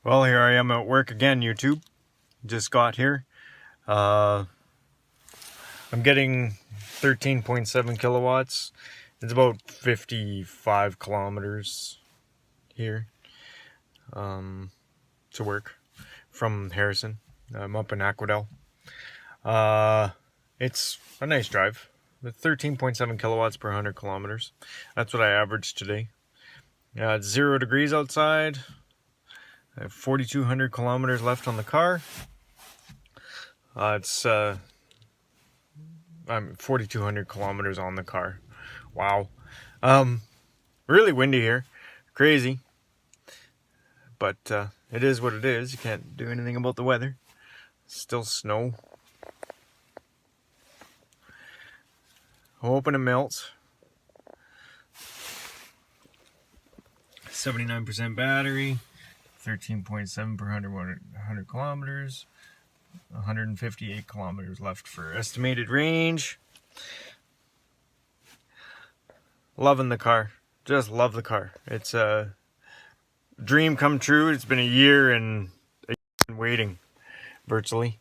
Well, here I am at work again, YouTube. Just got here. I'm getting 13.7 kilowatts. It's about 55 kilometers here to work from Harrison. I'm up in Aquadel. It's a nice drive. With 13.7 kilowatts per 100 kilometers. That's what I averaged today. It's 0 degrees outside. I have 4,200 kilometers left on the car. I'm 4,200 kilometers on the car. Wow. Really windy here. Crazy. But it is what it is. You can't do anything about the weather. Still snow. I'm hoping it melts. 79% battery. 13.7 per 100 kilometers. 158 kilometers left for estimated range. Loving the car. Just love the car. It's a dream come true. It's been a year and waiting, virtually.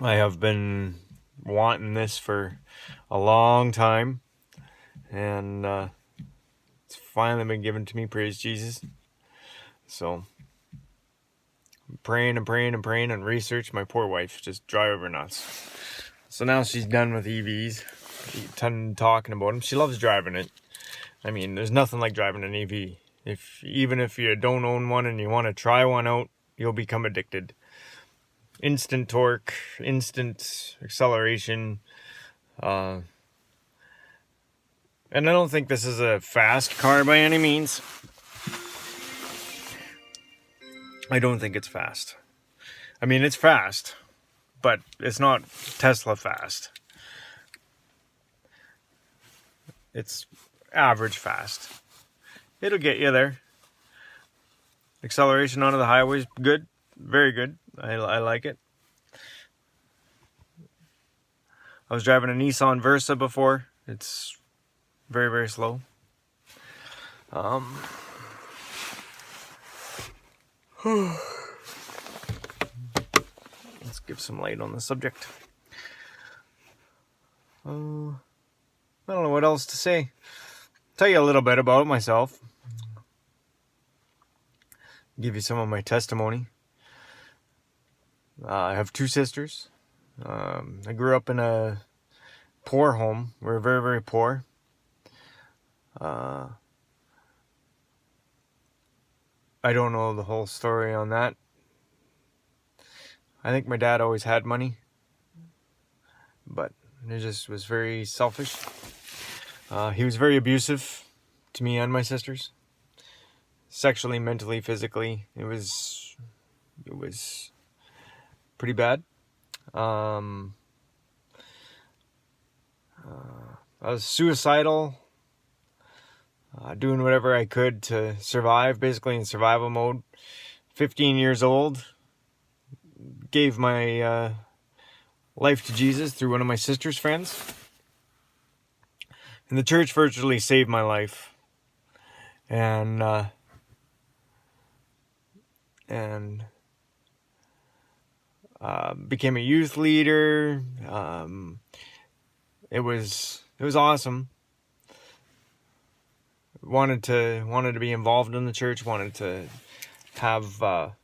I have been wanting this for a long time, and it's finally been given to me. Praise Jesus. So I'm praying and research. My poor wife just drive her nuts. So now she's done with EVs. Talking about them. She loves driving it. I mean, there's nothing like driving an EV. Even if you don't own one and you want to try one out, you'll become addicted. Instant torque, instant acceleration. And I don't think this is a fast car by any means. I don't think it's fast. I mean, it's fast, but it's not Tesla fast. It's average fast. It'll get you there. Acceleration onto the highway is good. Very good. I like it. I was driving a Nissan Versa before. It's very, very slow. Let's give some light on the subject. I don't know what else to say. Tell you a little bit about myself. Give you some of my testimony. I have 2 sisters. I grew up in a poor home. We were very, very poor. I don't know the whole story on that. I think my dad always had money, but he just was very selfish. He was very abusive to me and my sisters. Sexually, mentally, physically. It was pretty bad. I was suicidal, doing whatever I could to survive, basically in survival mode. 15 years old, gave my life to Jesus through one of my sister's friends. And the church virtually saved my life. And became a youth leader. It was awesome. Wanted to be involved in the church. Wanted to have a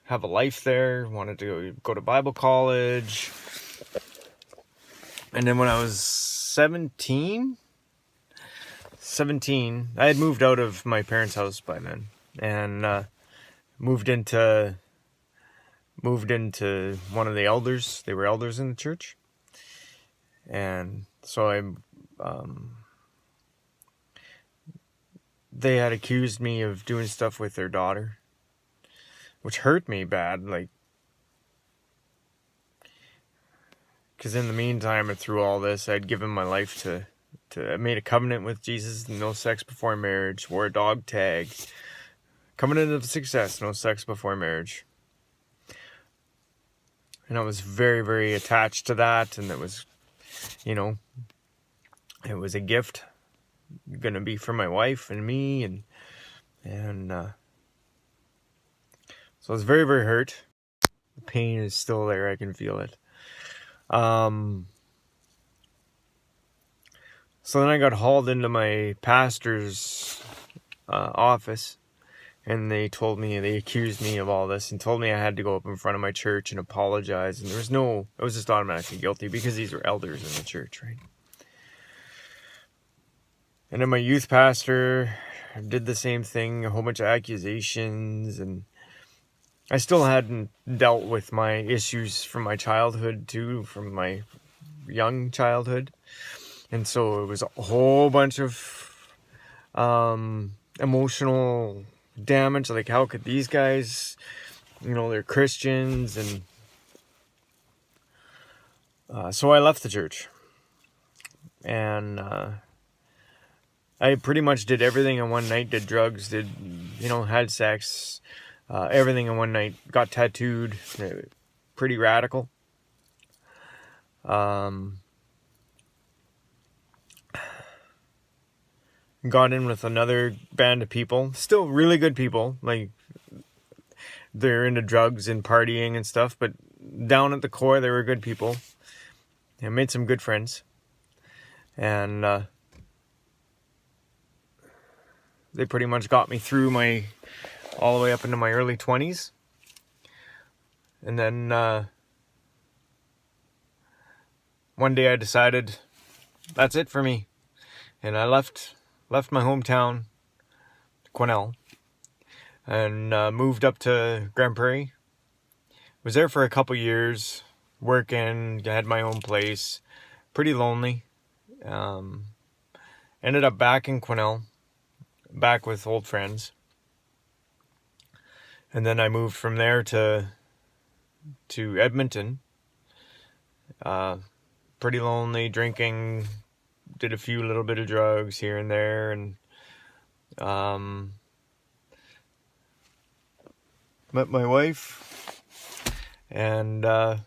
life there. Wanted to go to Bible college. And then when I was 17, I had moved out of my parents' house by then, and moved into one of the elders. They were elders in the church, and so they had accused me of doing stuff with their daughter, which hurt me bad, like, because in the meantime and through all this, I'd given my life to I made a covenant with Jesus, no sex before marriage, wore a dog tag, covenant of success, no sex before marriage. And I was very, very attached to that, and it was, it was a gift gonna be for my wife and me, and so I was very, very hurt. The pain is still there. I can feel it. So then I got hauled into my pastor's office, and they accused me of all this and told me I had to go up in front of my church and apologize. And I was just automatically guilty because these were elders in the church, right? And then my youth pastor did the same thing, a whole bunch of accusations, and I still hadn't dealt with my issues from my childhood too, from my young childhood. And so it was a whole bunch of emotional damage. Like, how could these guys, they're Christians, and so I left the church, and I pretty much did everything in one night. Did drugs, had sex, everything in one night. Got tattooed, pretty radical. Got in with another band of people, still really good people. Like, they're into drugs and partying and stuff, but down at the core, they were good people. I made some good friends, and they pretty much got me through all the way up into my early 20s. And then one day I decided that's it for me, and I left my hometown, Quesnel, and moved up to Grand Prairie. Was there for a couple years, working, had my own place, pretty lonely. Ended up back in Quesnel, back with old friends. And then I moved from there to Edmonton. Pretty lonely, drinking, did a few little bit of drugs here and there, and met my wife, and got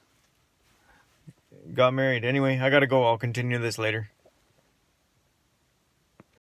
married. Anyway, I gotta go. I'll continue this later.